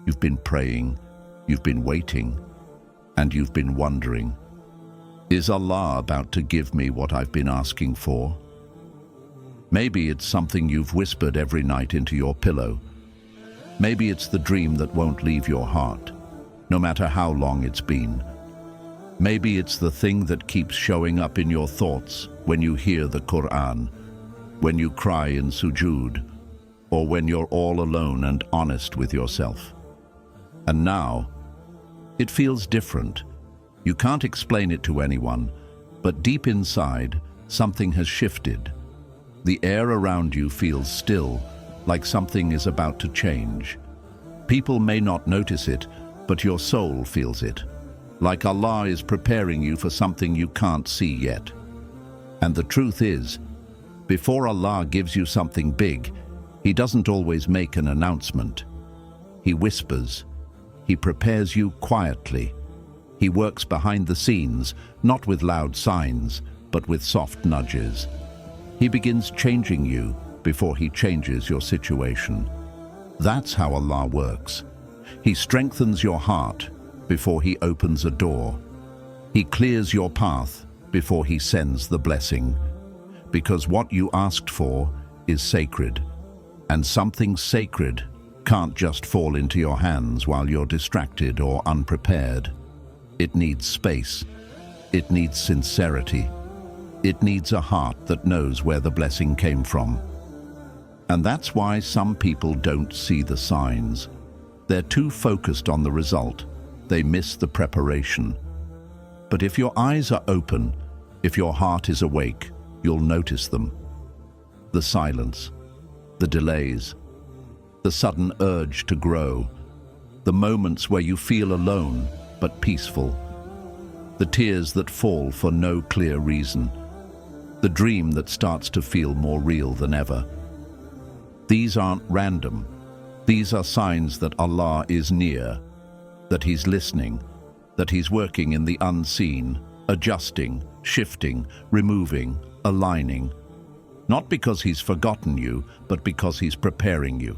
You've been praying, you've been waiting, and you've been wondering, is Allah about to give me what I've been asking for? Maybe it's something you've whispered every night into your pillow. Maybe it's the dream that won't leave your heart, no matter how long it's been. Maybe it's the thing that keeps showing up in your thoughts when you hear the Quran, when you cry in sujood, or when you're all alone and honest with yourself. And now, it feels different. You can't explain it to anyone, but deep inside, something has shifted. The air around you feels still, like something is about to change. People may not notice it, but your soul feels it. Like Allah is preparing you for something you can't see yet. And the truth is, before Allah gives you something big, He doesn't always make an announcement. He whispers. He prepares you quietly. He works behind the scenes, not with loud signs, but with soft nudges. He begins changing you before He changes your situation. That's how Allah works. He strengthens your heart before He opens a door. He clears your path before He sends the blessing. Because what you asked for is sacred, and something sacred can't just fall into your hands while you're distracted or unprepared. It needs space. It needs sincerity. It needs a heart that knows where the blessing came from. And that's why some people don't see the signs. They're too focused on the result. They miss the preparation. But if your eyes are open, if your heart is awake, you'll notice them. The silence, the delays, the sudden urge to grow, the moments where you feel alone but peaceful, the tears that fall for no clear reason, the dream that starts to feel more real than ever. These aren't random. These are signs that Allah is near, that He's listening, that He's working in the unseen, adjusting, shifting, removing, aligning. Not because He's forgotten you, but because He's preparing you.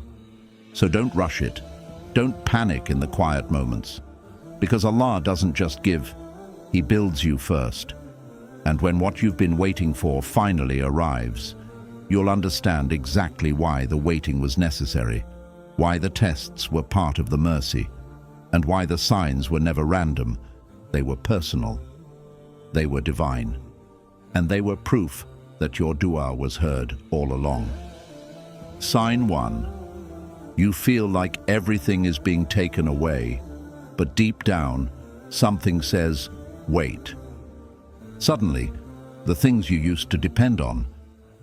So don't rush it. Don't panic in the quiet moments. Because Allah doesn't just give, He builds you first. And when what you've been waiting for finally arrives, you'll understand exactly why the waiting was necessary, why the tests were part of the mercy, and why the signs were never random. They were personal. They were divine. And they were proof that your dua was heard all along. Sign 1. You feel like everything is being taken away, but deep down, something says, wait. Suddenly, the things you used to depend on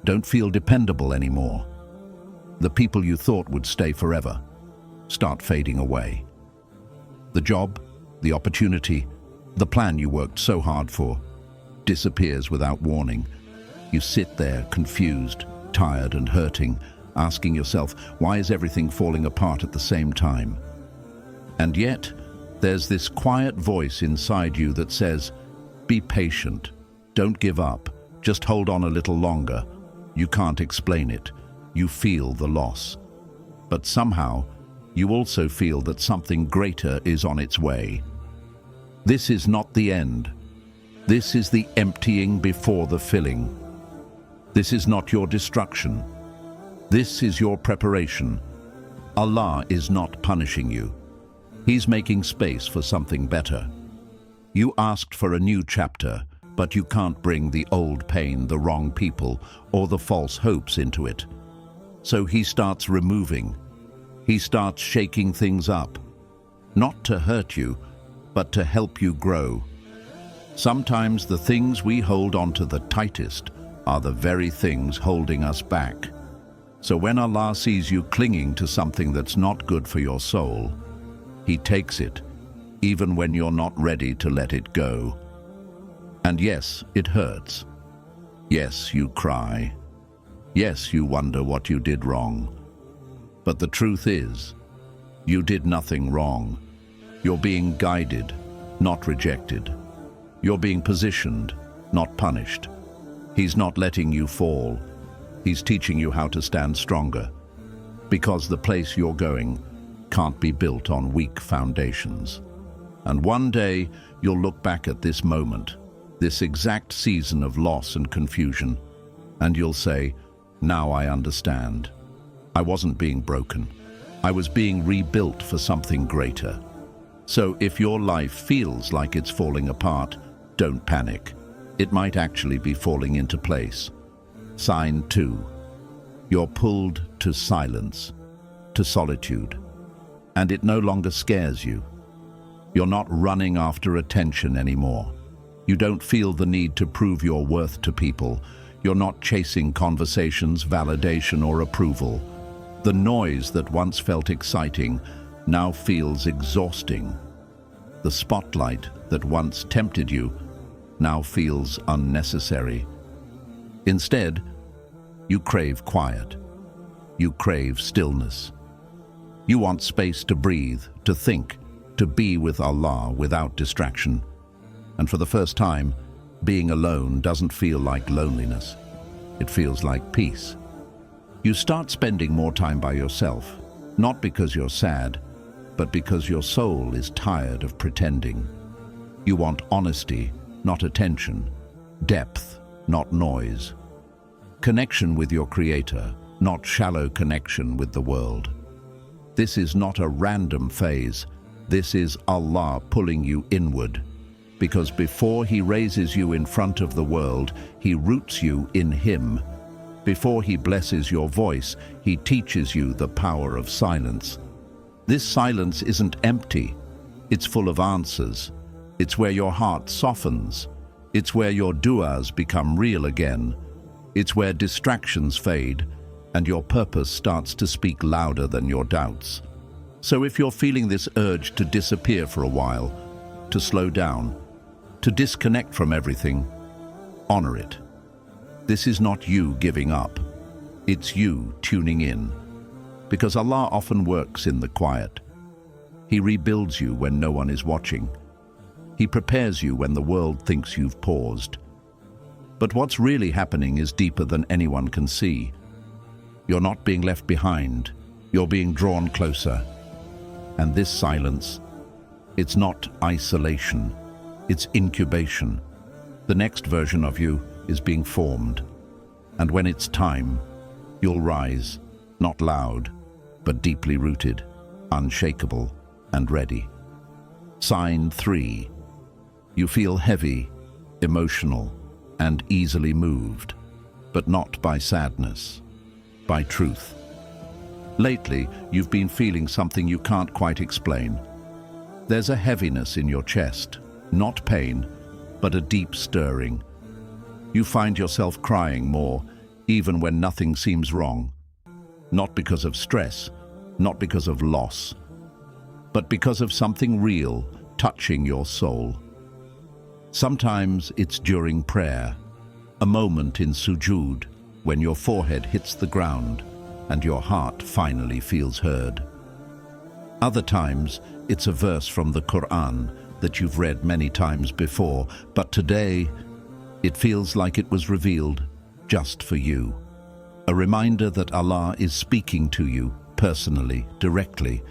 don't feel dependable anymore. The people you thought would stay forever start fading away. The job, the opportunity, the plan you worked so hard for disappears without warning. You sit there confused, tired and hurting, asking yourself, why is everything falling apart at the same time? And yet, there's this quiet voice inside you that says, be patient, don't give up, just hold on a little longer. You can't explain it. You feel the loss. But somehow, you also feel that something greater is on its way. This is not the end. This is the emptying before the filling. This is not your destruction. This is your preparation. Allah is not punishing you. He's making space for something better. You asked for a new chapter, but you can't bring the old pain, the wrong people, or the false hopes into it. So He starts removing. He starts shaking things up. Not to hurt you, but to help you grow. Sometimes the things we hold on to the tightest are the very things holding us back. So when Allah sees you clinging to something that's not good for your soul, He takes it, even when you're not ready to let it go. And yes, it hurts. Yes, you cry. Yes, you wonder what you did wrong. But the truth is, you did nothing wrong. You're being guided, not rejected. You're being positioned, not punished. He's not letting you fall. He's teaching you how to stand stronger. Because the place you're going can't be built on weak foundations. And one day, you'll look back at this moment, this exact season of loss and confusion, and you'll say, "Now I understand. I wasn't being broken. I was being rebuilt for something greater." So if your life feels like it's falling apart, don't panic. It might actually be falling into place. Sign 2. You're pulled to silence, to solitude, and it no longer scares you. You're not running after attention anymore. You don't feel the need to prove your worth to people. You're not chasing conversations, validation, or approval. The noise that once felt exciting now feels exhausting. The spotlight that once tempted you now feels unnecessary. Instead, you crave quiet. You crave stillness. You want space to breathe, to think, to be with Allah without distraction. And for the first time, being alone doesn't feel like loneliness. It feels like peace. You start spending more time by yourself, not because you're sad, but because your soul is tired of pretending. You want honesty, not attention, depth, not noise, connection with your Creator, not shallow connection with the world. This is not a random phase. This is Allah pulling you inward, because before He raises you in front of the world, He roots you in Him. Before He blesses your voice, He teaches you the power of silence. This silence isn't empty. It's full of answers. It's where your heart softens. It's where your du'as become real again. It's where distractions fade and your purpose starts to speak louder than your doubts. So if you're feeling this urge to disappear for a while, to slow down, to disconnect from everything, honor it. This is not you giving up. It's you tuning in. Because Allah often works in the quiet. He rebuilds you when no one is watching. He prepares you when the world thinks you've paused. But what's really happening is deeper than anyone can see. You're not being left behind. You're being drawn closer. And this silence, it's not isolation. It's incubation. The next version of you is being formed. And when it's time, you'll rise, not loud, but deeply rooted, unshakable, and ready. Sign 3. You feel heavy, emotional, and easily moved, but not by sadness, by truth. Lately, you've been feeling something you can't quite explain. There's a heaviness in your chest, not pain, but a deep stirring. You find yourself crying more, even when nothing seems wrong. Not because of stress, not because of loss, but because of something real touching your soul. Sometimes it's during prayer, a moment in sujood when your forehead hits the ground and your heart finally feels heard. Other times, it's a verse from the Quran that you've read many times before, but today, it feels like it was revealed just for you. A reminder that Allah is speaking to you personally, directly,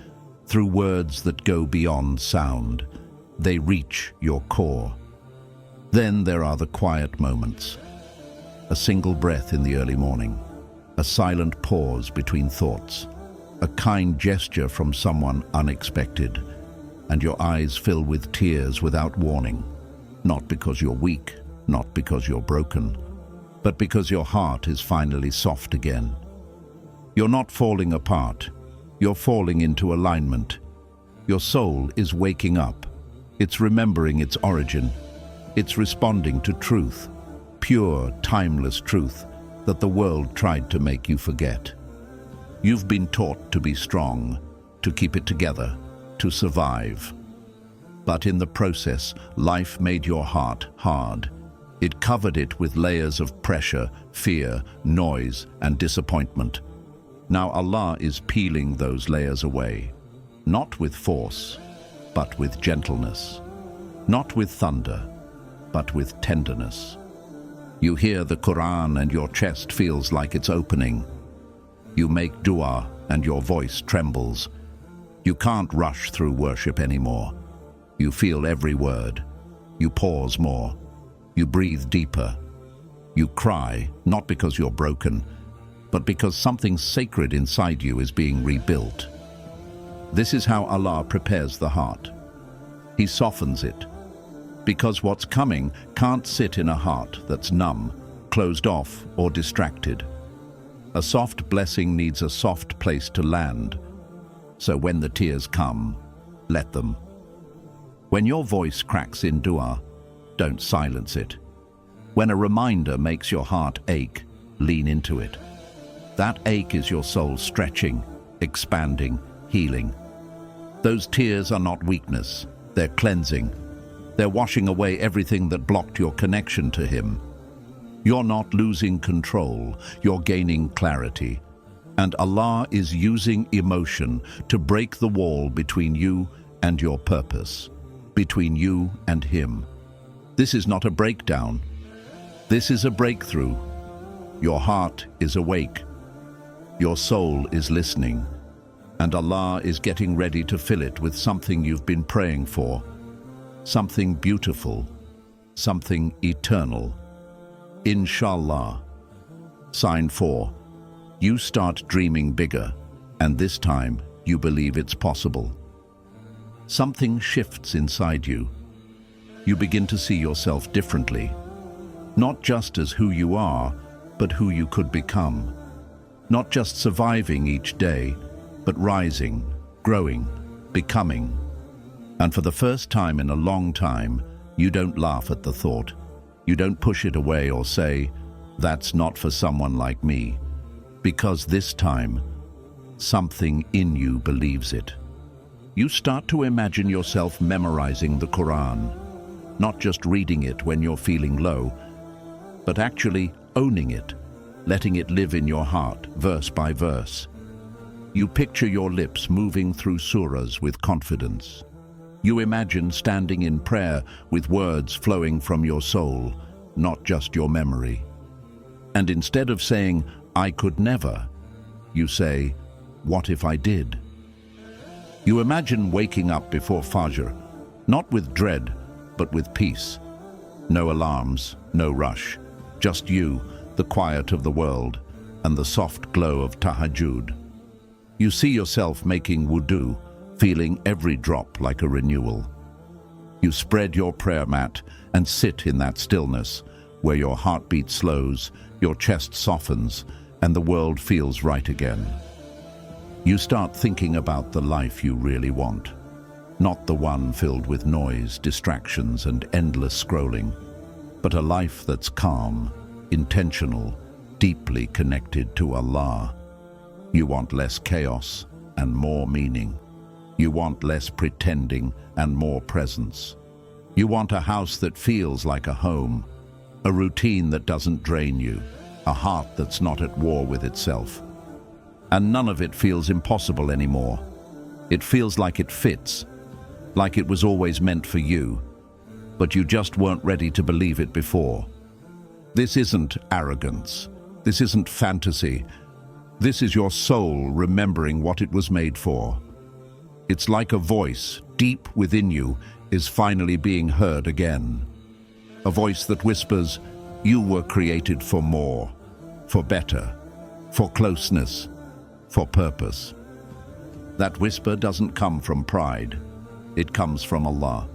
through words that go beyond sound. They reach your core. Then there are the quiet moments. A single breath in the early morning, a silent pause between thoughts, a kind gesture from someone unexpected, and your eyes fill with tears without warning, not because you're weak, not because you're broken, but because your heart is finally soft again. You're not falling apart, you're falling into alignment. Your soul is waking up. It's remembering its origin. It's responding to truth, pure, timeless truth that the world tried to make you forget. You've been taught to be strong, to keep it together, to survive. But in the process, life made your heart hard. It covered it with layers of pressure, fear, noise, and disappointment. Now Allah is peeling those layers away, not with force, but with gentleness, not with thunder, but with tenderness. You hear the Quran and your chest feels like it's opening. You make dua and your voice trembles. You can't rush through worship anymore. You feel every word. You pause more. You breathe deeper. You cry, not because you're broken, but because something sacred inside you is being rebuilt. This is how Allah prepares the heart. He softens it, because what's coming can't sit in a heart that's numb, closed off, or distracted. A soft blessing needs a soft place to land. So when the tears come, let them. When your voice cracks in dua, don't silence it. When a reminder makes your heart ache, lean into it. That ache is your soul stretching, expanding, healing. Those tears are not weakness, they're cleansing. They're washing away everything that blocked your connection to Him. You're not losing control, you're gaining clarity. And Allah is using emotion to break the wall between you and your purpose, between you and Him. This is not a breakdown. This is a breakthrough. Your heart is awake. Your soul is listening. And Allah is getting ready to fill it with something you've been praying for. Something beautiful. Something eternal. Inshallah. Sign 4. You start dreaming bigger, and this time you believe it's possible. Something shifts inside you. You begin to see yourself differently, not just as who you are, but who you could become. Not just surviving each day, but rising, growing, becoming. And for the first time in a long time, you don't laugh at the thought. You don't push it away or say, "That's not for someone like me." Because this time, something in you believes it. You start to imagine yourself memorizing the Quran, not just reading it when you're feeling low, but actually owning it, letting it live in your heart, verse by verse. You picture your lips moving through surahs with confidence. You imagine standing in prayer with words flowing from your soul, not just your memory. And instead of saying, "I could never," you say, "What if I did?" You imagine waking up before Fajr, not with dread, but with peace. No alarms, no rush, just you, the quiet of the world, and the soft glow of Tahajjud. You see yourself making wudu, feeling every drop like a renewal. You spread your prayer mat and sit in that stillness, where your heartbeat slows, your chest softens, and the world feels right again. You start thinking about the life you really want, not the one filled with noise, distractions, and endless scrolling, but a life that's calm, intentional, deeply connected to Allah. You want less chaos and more meaning. You want less pretending and more presence. You want a house that feels like a home, a routine that doesn't drain you, a heart that's not at war with itself. And none of it feels impossible anymore. It feels like it fits, like it was always meant for you, but you just weren't ready to believe it before. This isn't arrogance. This isn't fantasy. This is your soul remembering what it was made for. It's like a voice deep within you is finally being heard again. A voice that whispers, "You were created for more, for better, for closeness, for purpose." That whisper doesn't come from pride. It comes from Allah,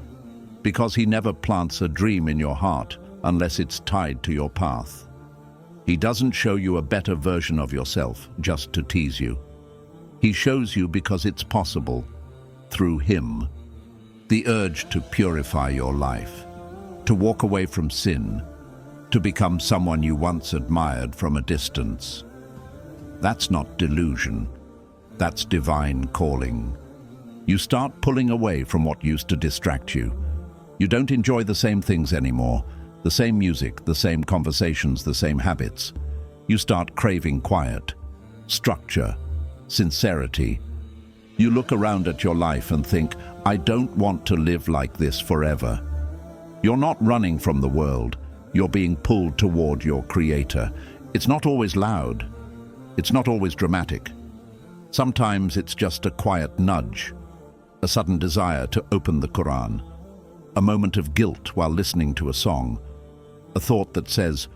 because He never plants a dream in your heart unless it's tied to your path. He doesn't show you a better version of yourself just to tease you. He shows you because it's possible, through Him. The urge to purify your life, to walk away from sin, to become someone you once admired from a distance. That's not delusion. That's divine calling. You start pulling away from what used to distract you. You don't enjoy the same things anymore, the same music, the same conversations, the same habits. You start craving quiet, structure, sincerity. You look around at your life and think, "I don't want to live like this forever." You're not running from the world. You're being pulled toward your Creator. It's not always loud. It's not always dramatic. Sometimes it's just a quiet nudge, a sudden desire to open the Quran, a moment of guilt while listening to a song, a thought that says,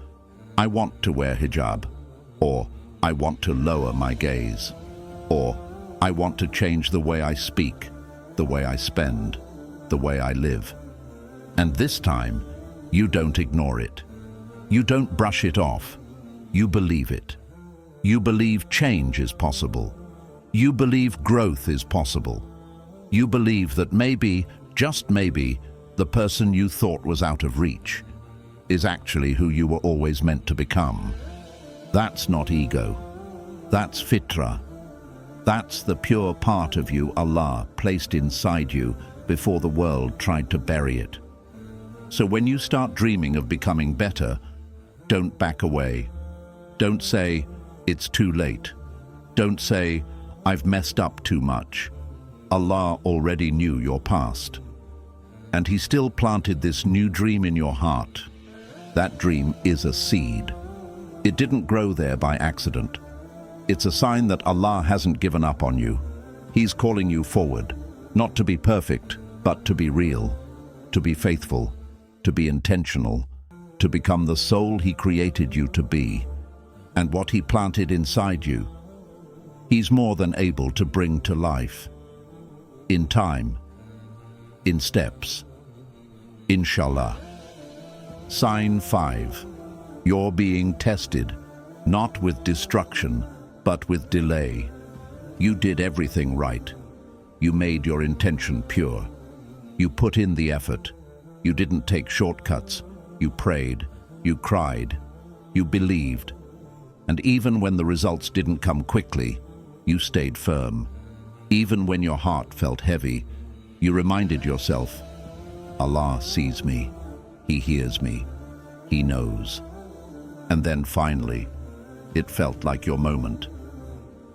I want to wear hijab, or I want to lower my gaze, or I want to change the way I speak, the way I spend, the way I live. And this time, you don't ignore it. You don't brush it off. You believe it. You believe change is possible. You believe growth is possible. You believe that maybe, just maybe, the person you thought was out of reach is actually who you were always meant to become. That's not ego. That's fitra. That's the pure part of you Allah placed inside you before the world tried to bury it. So when you start dreaming of becoming better, don't back away. Don't say, it's too late. Don't say, I've messed up too much. Allah already knew your past. And He still planted this new dream in your heart. That dream is a seed. It didn't grow there by accident. It's a sign that Allah hasn't given up on you. He's calling you forward, not to be perfect, but to be real, to be faithful, to be intentional, to become the soul He created you to be. And what He planted inside you, He's more than able to bring to life. In time, in steps, inshallah. Sign 5. You're being tested, not with destruction, but with delay. You did everything right. You made your intention pure. You put in the effort. You didn't take shortcuts. You prayed. You cried. You believed. And even when the results didn't come quickly, you stayed firm. Even when your heart felt heavy, you reminded yourself, Allah sees me. He hears me. He knows. And then finally, it felt like your moment.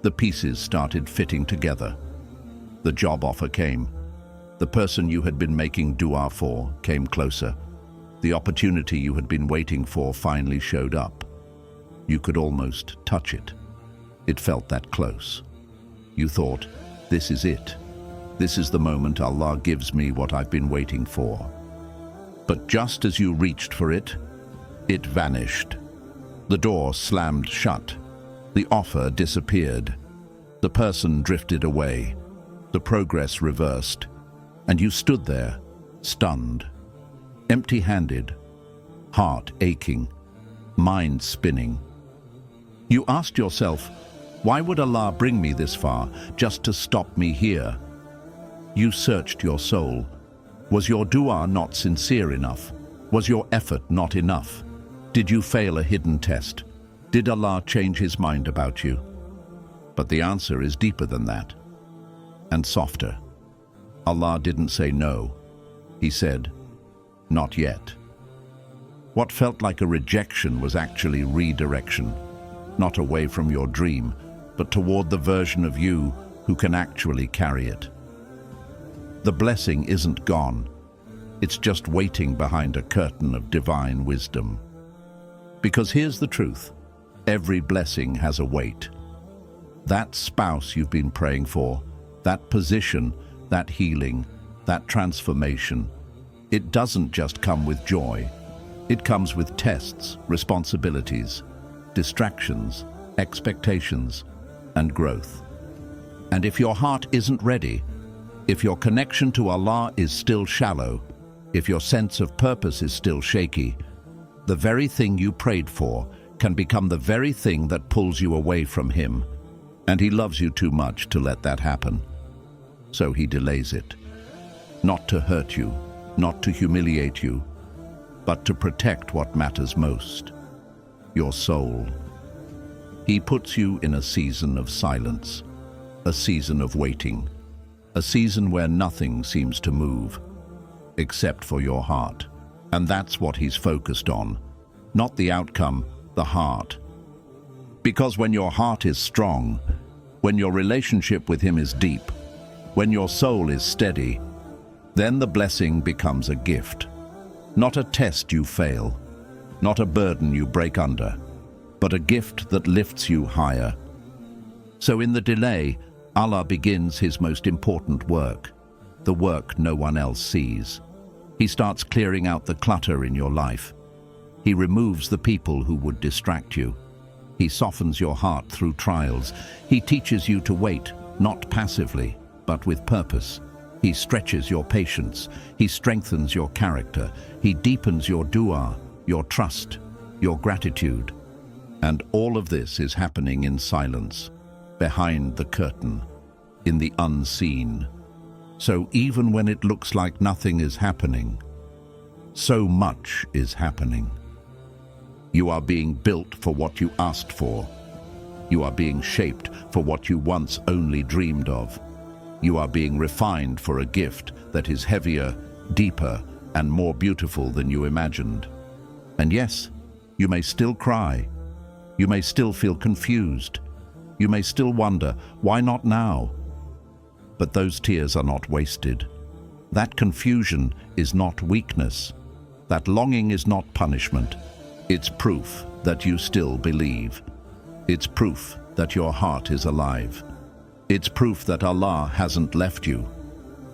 The pieces started fitting together. The job offer came. The person you had been making dua for came closer. The opportunity you had been waiting for finally showed up. You could almost touch it. It felt that close. You thought, this is it. This is the moment Allah gives me what I've been waiting for. But just as you reached for it, it vanished. The door slammed shut. The offer disappeared. The person drifted away. The progress reversed. And you stood there, stunned, empty-handed, heart aching, mind spinning. You asked yourself, why would Allah bring me this far just to stop me here? You searched your soul. Was your dua not sincere enough? Was your effort not enough? Did you fail a hidden test? Did Allah change His mind about you? But the answer is deeper than that, and softer. Allah didn't say no. He said, not yet. What felt like a rejection was actually redirection, not away from your dream, but toward the version of you who can actually carry it. The blessing isn't gone. It's just waiting behind a curtain of divine wisdom. Because here's the truth. Every blessing has a weight. That spouse you've been praying for, that position, that healing, that transformation, it doesn't just come with joy. It comes with tests, responsibilities, distractions, expectations, and growth. And if your heart isn't ready, if your connection to Allah is still shallow, if your sense of purpose is still shaky, the very thing you prayed for can become the very thing that pulls you away from Him. And He loves you too much to let that happen. So He delays it. Not to hurt you, not to humiliate you, but to protect what matters most, your soul. He puts you in a season of silence, a season of waiting, a season where nothing seems to move, except for your heart. And that's what He's focused on, not the outcome, the heart. Because when your heart is strong, when your relationship with Him is deep, when your soul is steady, then the blessing becomes a gift. Not a test you fail, not a burden you break under, but a gift that lifts you higher. So in the delay, Allah begins his most important work, the work no one else sees. He starts clearing out the clutter in your life. He removes the people who would distract you. He softens your heart through trials. He teaches you to wait, not passively, but with purpose. He stretches your patience. He strengthens your character. He deepens your dua, your trust, your gratitude. And all of this is happening in silence, behind the curtain, in the unseen. So even when it looks like nothing is happening, so much is happening. You are being built for what you asked for. You are being shaped for what you once only dreamed of. You are being refined for a gift that is heavier, deeper, and more beautiful than you imagined. And yes, you may still cry. You may still feel confused. You may still wonder, why not now? But those tears are not wasted. That confusion is not weakness. That longing is not punishment. It's proof that you still believe. It's proof that your heart is alive. It's proof that Allah hasn't left you.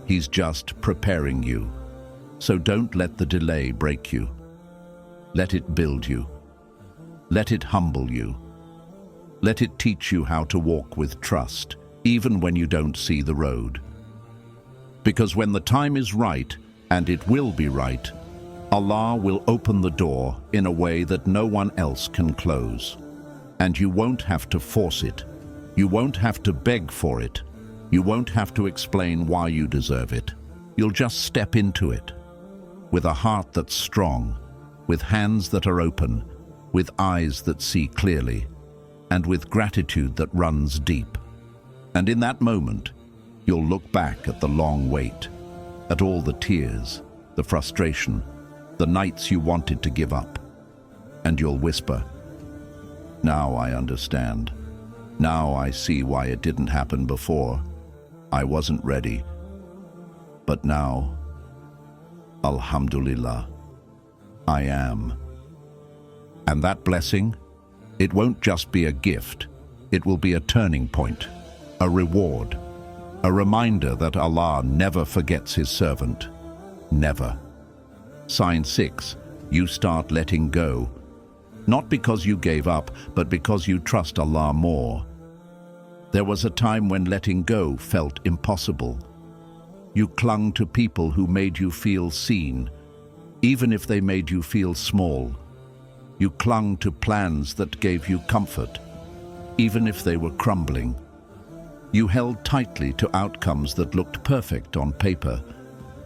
He's just preparing you. So don't let the delay break you. Let it build you. Let it humble you. Let it teach you how to walk with trust, even when you don't see the road. Because when the time is right, and it will be right, Allah will open the door in a way that no one else can close. And you won't have to force it. You won't have to beg for it. You won't have to explain why you deserve it. You'll just step into it. With a heart that's strong, with hands that are open, with eyes that see clearly, and with gratitude that runs deep. And in that moment, you'll look back at the long wait, at all the tears, the frustration, the nights you wanted to give up, and you'll whisper, "Now I understand. Now I see why it didn't happen before. I wasn't ready. But now, Alhamdulillah, I am." And that blessing, it won't just be a gift, it will be a turning point, a reward, a reminder that Allah never forgets his servant. Never. Sign 6, you start letting go. Not because you gave up, but because you trust Allah more. There was a time when letting go felt impossible. You clung to people who made you feel seen, even if they made you feel small. You clung to plans that gave you comfort, even if they were crumbling. You held tightly to outcomes that looked perfect on paper,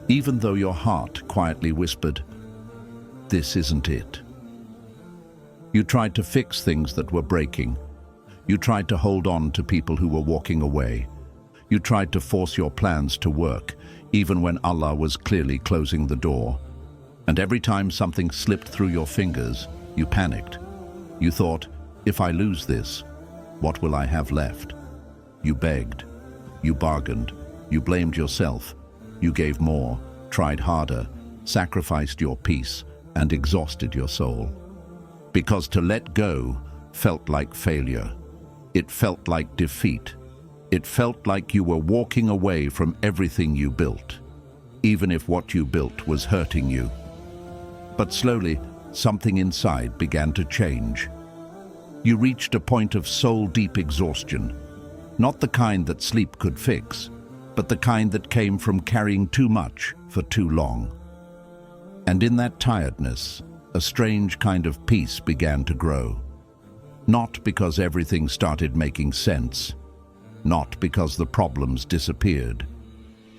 even though your heart quietly whispered, "This isn't it." You tried to fix things that were breaking. You tried to hold on to people who were walking away. You tried to force your plans to work, even when Allah was clearly closing the door. And every time something slipped through your fingers, you panicked. You thought, if I lose this, what will I have left? You begged. You bargained. You blamed yourself. You gave more, tried harder, sacrificed your peace, and exhausted your soul. Because to let go felt like failure. It felt like defeat. It felt like you were walking away from everything you built, even if what you built was hurting you. But slowly, something inside began to change. You reached a point of soul-deep exhaustion, not the kind that sleep could fix, but the kind that came from carrying too much for too long. And in that tiredness, a strange kind of peace began to grow. Not because everything started making sense, not because the problems disappeared,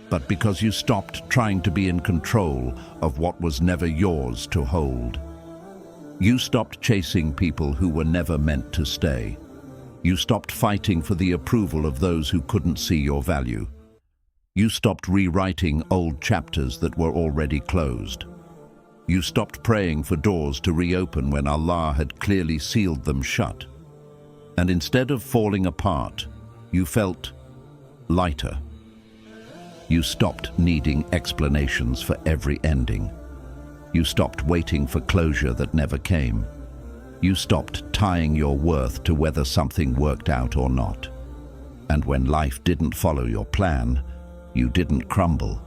but because you stopped trying to be in control of what was never yours to hold. You stopped chasing people who were never meant to stay. You stopped fighting for the approval of those who couldn't see your value. You stopped rewriting old chapters that were already closed. You stopped praying for doors to reopen when Allah had clearly sealed them shut. And instead of falling apart, you felt lighter. You stopped needing explanations for every ending. You stopped waiting for closure that never came. You stopped tying your worth to whether something worked out or not. And when life didn't follow your plan, you didn't crumble.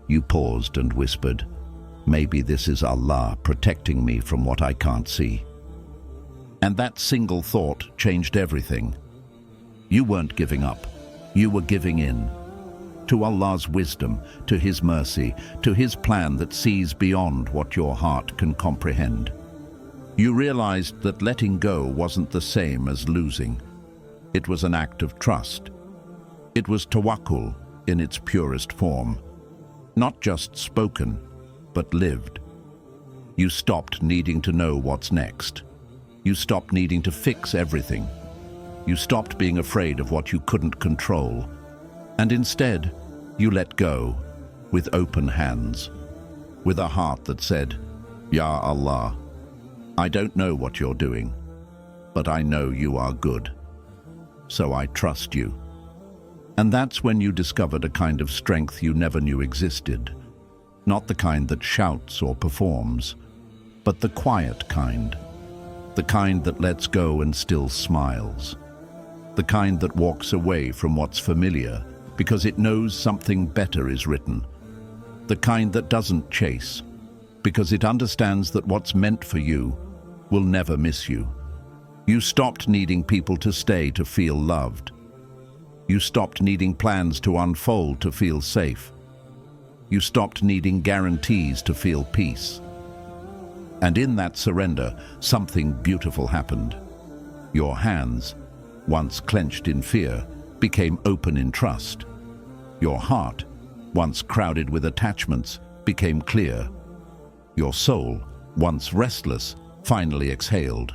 You paused and whispered, "Maybe this is Allah protecting me from what I can't see." And that single thought changed everything. You weren't giving up. You were giving in. To Allah's wisdom, to His mercy, to His plan that sees beyond what your heart can comprehend. You realized that letting go wasn't the same as losing. It was an act of trust. It was tawakkul in its purest form. Not just spoken, but lived. You stopped needing to know what's next. You stopped needing to fix everything. You stopped being afraid of what you couldn't control. And instead, you let go with open hands, with a heart that said, "Ya Allah, I don't know what you're doing, but I know you are good. So I trust you." And that's when you discovered a kind of strength you never knew existed. Not the kind that shouts or performs, but the quiet kind. The kind that lets go and still smiles. The kind that walks away from what's familiar because it knows something better is written. The kind that doesn't chase because it understands that what's meant for you will never miss you. You stopped needing people to stay to feel loved. You stopped needing plans to unfold to feel safe. You stopped needing guarantees to feel peace. And in that surrender, something beautiful happened. Your hands, once clenched in fear, became open in trust. Your heart, once crowded with attachments, became clear. Your soul, once restless, finally exhaled.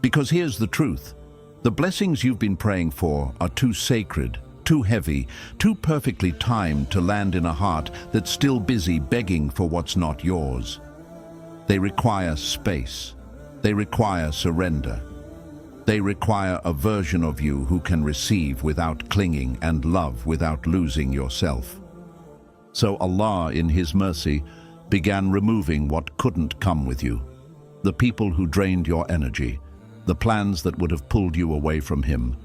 Because here's the truth. The blessings you've been praying for are too sacred, too heavy, too perfectly timed to land in a heart that's still busy begging for what's not yours. They require space. They require surrender. They require a version of you who can receive without clinging and love without losing yourself. So Allah, in His mercy, began removing what couldn't come with you. The people who drained your energy, the plans that would have pulled you away from Him,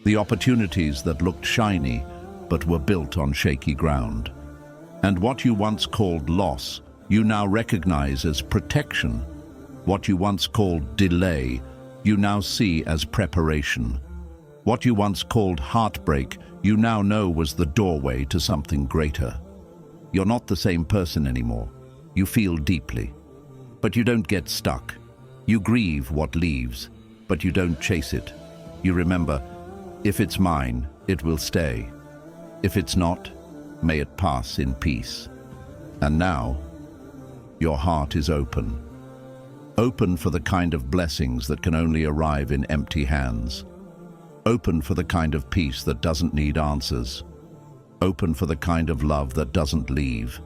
the opportunities that looked shiny but were built on shaky ground. And what you once called loss, you now recognize as protection. What you once called delay, you now see as preparation. What you once called heartbreak, you now know was the doorway to something greater. You're not the same person anymore. You feel deeply, but you don't get stuck. You grieve what leaves, but you don't chase it. You remember, if it's mine, it will stay. If it's not, may it pass in peace. And now, your heart is open. Open for the kind of blessings that can only arrive in empty hands. Open for the kind of peace that doesn't need answers. Open for the kind of love that doesn't leave.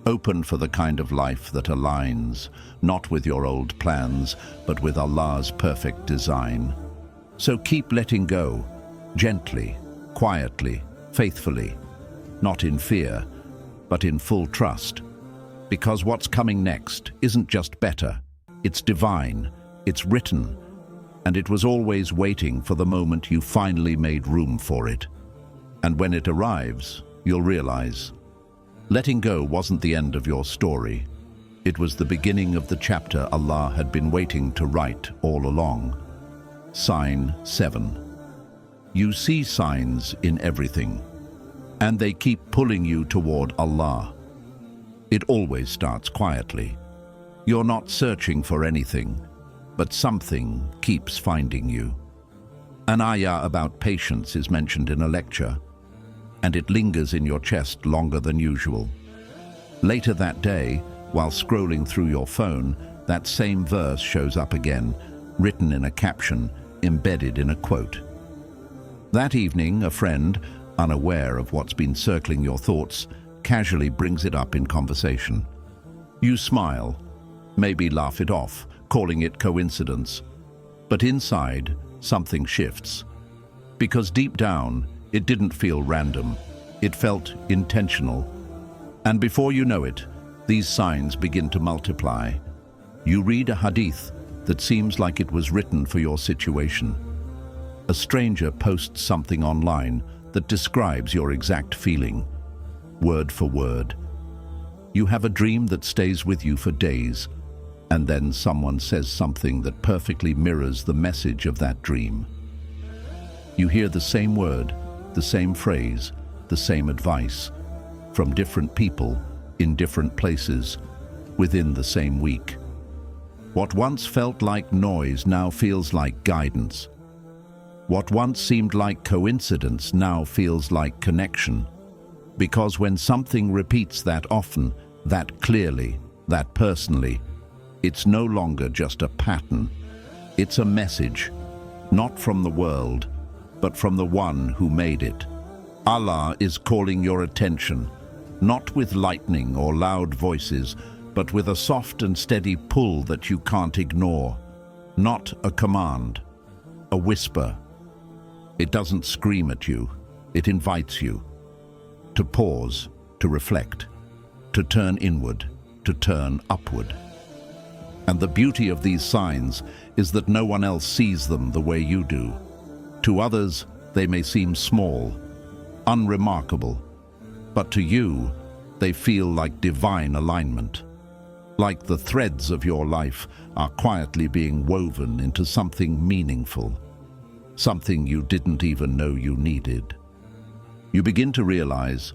Open for the kind of life that aligns, not with your old plans, but with Allah's perfect design. So keep letting go, gently, quietly, faithfully, not in fear, but in full trust. Because what's coming next isn't just better, it's divine, it's written, and it was always waiting for the moment you finally made room for it. And when it arrives, you'll realize, letting go wasn't the end of your story. It was the beginning of the chapter Allah had been waiting to write all along. Sign 7. You see signs in everything, and they keep pulling you toward Allah. It always starts quietly. You're not searching for anything, but something keeps finding you. An ayah about patience is mentioned in a lecture, and it lingers in your chest longer than usual. Later that day, while scrolling through your phone, that same verse shows up again, written in a caption, embedded in a quote. That evening, a friend, unaware of what's been circling your thoughts, casually brings it up in conversation. You smile, maybe laugh it off, calling it coincidence. But inside, something shifts. Because deep down, it didn't feel random. It felt intentional. And before you know it, these signs begin to multiply. You read a hadith that seems like it was written for your situation. A stranger posts something online that describes your exact feeling, word for word. You have a dream that stays with you for days, and then someone says something that perfectly mirrors the message of that dream. You hear the same word, the same phrase, the same advice, from different people, in different places, within the same week. What once felt like noise now feels like guidance. What once seemed like coincidence now feels like connection. Because when something repeats that often, that clearly, that personally, it's no longer just a pattern. It's a message, not from the world, but from the one who made it. Allah is calling your attention, not with lightning or loud voices, but with a soft and steady pull that you can't ignore. Not a command, a whisper. It doesn't scream at you, it invites you to pause, to reflect, to turn inward, to turn upward. And the beauty of these signs is that no one else sees them the way you do. To others, they may seem small, unremarkable, but to you, they feel like divine alignment. Like the threads of your life are quietly being woven into something meaningful, something you didn't even know you needed. You begin to realize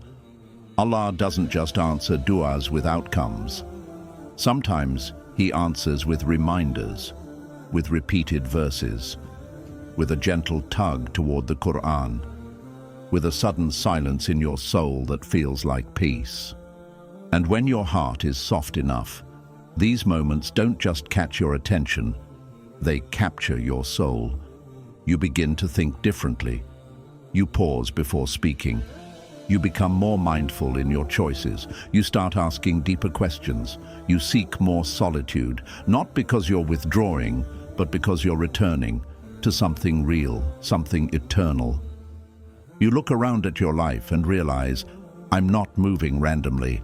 Allah doesn't just answer du'as with outcomes. Sometimes He answers with reminders, with repeated verses, with a gentle tug toward the Quran, with a sudden silence in your soul that feels like peace. And when your heart is soft enough, these moments don't just catch your attention, they capture your soul. You begin to think differently. You pause before speaking. You become more mindful in your choices. You start asking deeper questions. You seek more solitude, not because you're withdrawing, but because you're returning to something real, something eternal. You look around at your life and realize, I'm not moving randomly.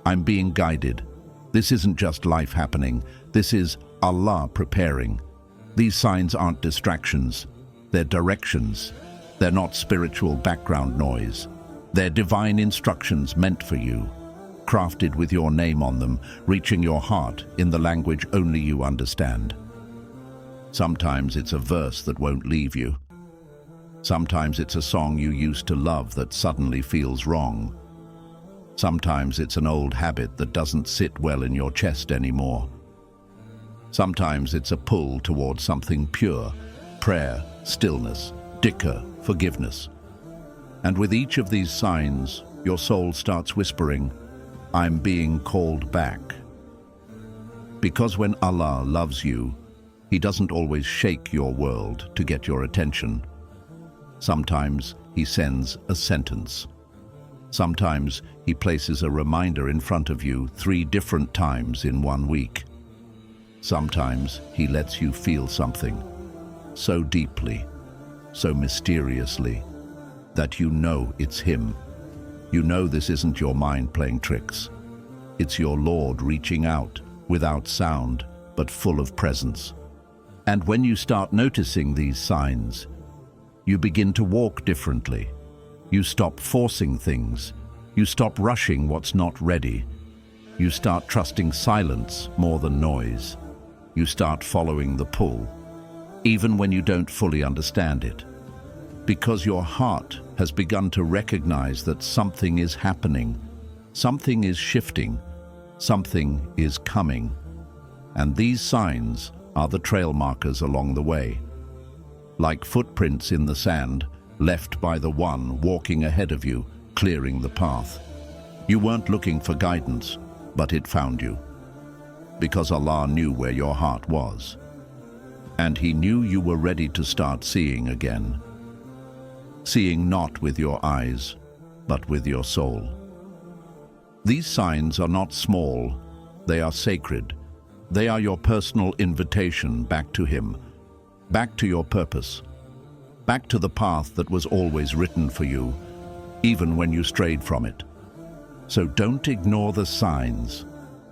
I'm being guided. This isn't just life happening. This is Allah preparing. These signs aren't distractions. They're directions. They're not spiritual background noise. They're divine instructions meant for you, crafted with your name on them, reaching your heart in the language only you understand. Sometimes it's a verse that won't leave you. Sometimes it's a song you used to love that suddenly feels wrong. Sometimes it's an old habit that doesn't sit well in your chest anymore. Sometimes it's a pull towards something pure, prayer, stillness, dhikr, forgiveness. And with each of these signs, your soul starts whispering, I'm being called back. Because when Allah loves you, He doesn't always shake your world to get your attention. Sometimes He sends a sentence. Sometimes He places a reminder in front of you 3 different times in 1 week. Sometimes He lets you feel something so deeply, so mysteriously, that you know it's Him. You know this isn't your mind playing tricks. It's your Lord reaching out, without sound, but full of presence. And when you start noticing these signs, you begin to walk differently. You stop forcing things. You stop rushing what's not ready. You start trusting silence more than noise. You start following the pull, even when you don't fully understand it. Because your heart has begun to recognize that something is happening, something is shifting, something is coming. And these signs are the trail markers along the way. Like footprints in the sand, left by the one walking ahead of you, clearing the path. You weren't looking for guidance, but it found you. Because Allah knew where your heart was. And He knew you were ready to start seeing again. Seeing not with your eyes, but with your soul. These signs are not small, they are sacred. They are your personal invitation back to Him, back to your purpose, back to the path that was always written for you, even when you strayed from it. So don't ignore the signs,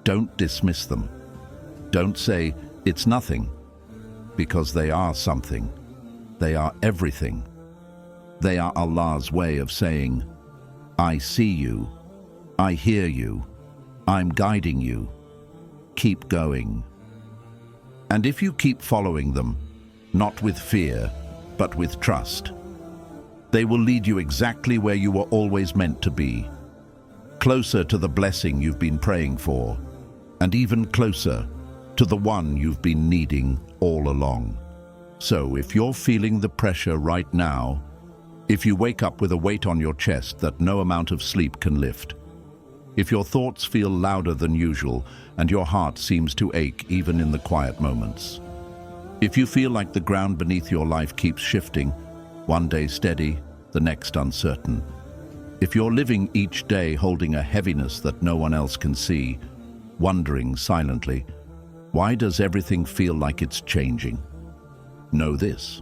don't dismiss them. Don't say, it's nothing, because they are something. They are everything. They are Allah's way of saying, I see you, I hear you, I'm guiding you. Keep going. And if you keep following them, not with fear, but with trust, they will lead you exactly where you were always meant to be, closer to the blessing you've been praying for, and even closer to the one you've been needing all along. So if you're feeling the pressure right now, if you wake up with a weight on your chest that no amount of sleep can lift, if your thoughts feel louder than usual and your heart seems to ache even in the quiet moments, if you feel like the ground beneath your life keeps shifting, one day steady, the next uncertain, if you're living each day holding a heaviness that no one else can see, wondering silently, why does everything feel like it's changing? Know this: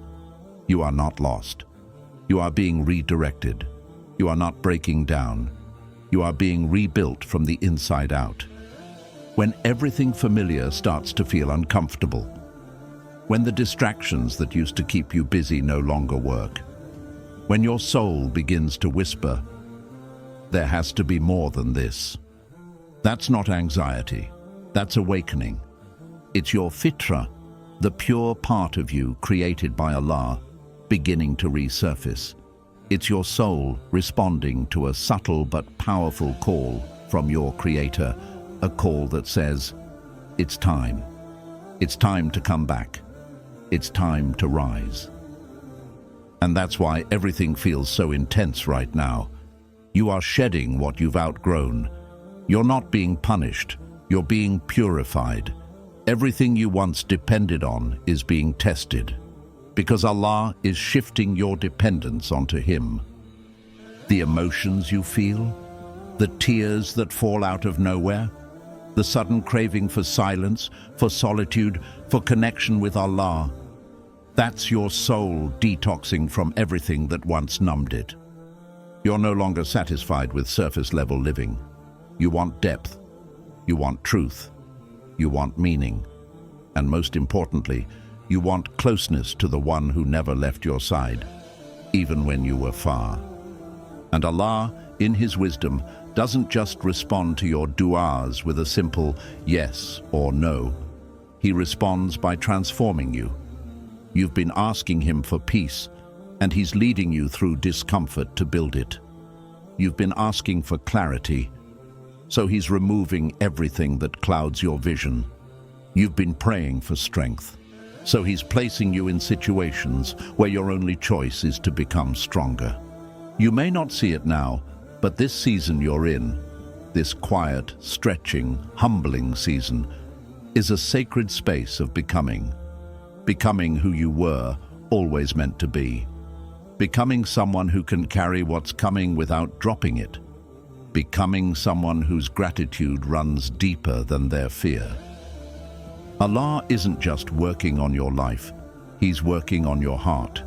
you are not lost. You are being redirected. You are not breaking down. You are being rebuilt from the inside out. When everything familiar starts to feel uncomfortable, when the distractions that used to keep you busy no longer work, when your soul begins to whisper, there has to be more than this. That's not anxiety. That's awakening. It's your fitra, the pure part of you created by Allah, beginning to resurface. It's your soul responding to a subtle but powerful call from your Creator, a call that says, it's time. It's time to come back. It's time to rise. And that's why everything feels so intense right now. You are shedding what you've outgrown. You're not being punished. You're being purified. Everything you once depended on is being tested, because Allah is shifting your dependence onto Him. The emotions you feel, the tears that fall out of nowhere, the sudden craving for silence, for solitude, for connection with Allah, that's your soul detoxing from everything that once numbed it. You're no longer satisfied with surface-level living. You want depth. You want truth. You want meaning. And most importantly, you want closeness to the one who never left your side, even when you were far. And Allah, in His wisdom, doesn't just respond to your du'as with a simple yes or no. He responds by transforming you. You've been asking Him for peace, and He's leading you through discomfort to build it. You've been asking for clarity, so He's removing everything that clouds your vision. You've been praying for strength, so He's placing you in situations where your only choice is to become stronger. You may not see it now, but this season you're in, this quiet, stretching, humbling season, is a sacred space of becoming who you were always meant to be, becoming someone who can carry what's coming without dropping it, becoming someone whose gratitude runs deeper than their fear. Allah isn't just working on your life, He's working on your heart.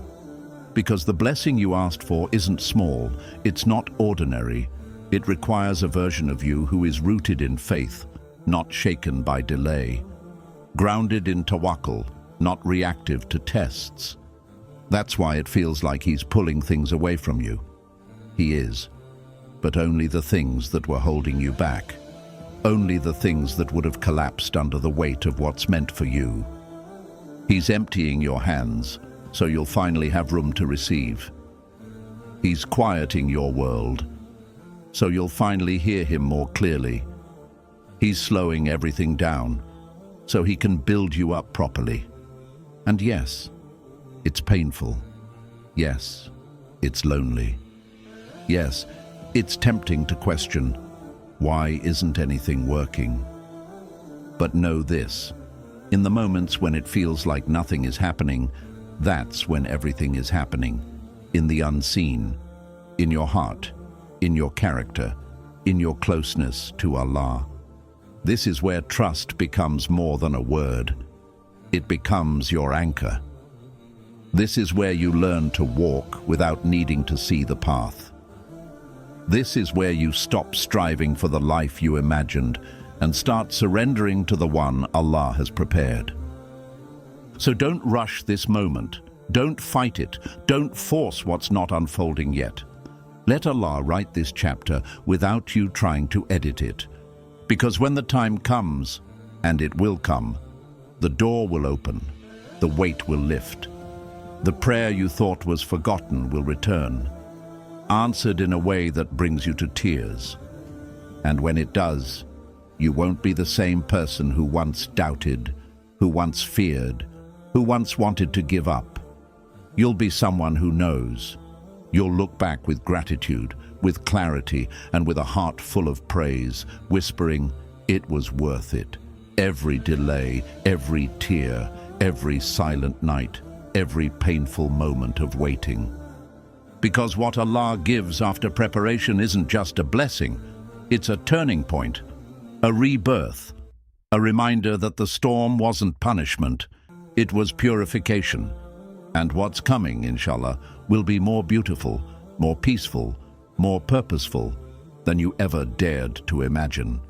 Because the blessing you asked for isn't small, it's not ordinary. It requires a version of you who is rooted in faith, not shaken by delay, grounded in tawakkul, not reactive to tests. That's why it feels like He's pulling things away from you. He is, but only the things that were holding you back. Only the things that would have collapsed under the weight of what's meant for you. He's emptying your hands, so you'll finally have room to receive. He's quieting your world, so you'll finally hear Him more clearly. He's slowing everything down, so He can build you up properly. And yes, it's painful. Yes, it's lonely. Yes, it's tempting to question, why isn't anything working? But know this, in the moments when it feels like nothing is happening, that's when everything is happening, in the unseen, in your heart, in your character, in your closeness to Allah. This is where trust becomes more than a word. It becomes your anchor. This is where you learn to walk without needing to see the path. This is where you stop striving for the life you imagined and start surrendering to the one Allah has prepared. So don't rush this moment. Don't fight it. Don't force what's not unfolding yet. Let Allah write this chapter without you trying to edit it. Because when the time comes, and it will come, the door will open, the weight will lift. The prayer you thought was forgotten will return, answered in a way that brings you to tears. And when it does, you won't be the same person who once doubted, who once feared, who once wanted to give up. You'll be someone who knows. You'll look back with gratitude, with clarity, and with a heart full of praise, whispering, "It was worth it." Every delay, every tear, every silent night, every painful moment of waiting. Because what Allah gives after preparation isn't just a blessing, it's a turning point, a rebirth, a reminder that the storm wasn't punishment, it was purification. And what's coming, inshallah, will be more beautiful, more peaceful, more purposeful than you ever dared to imagine.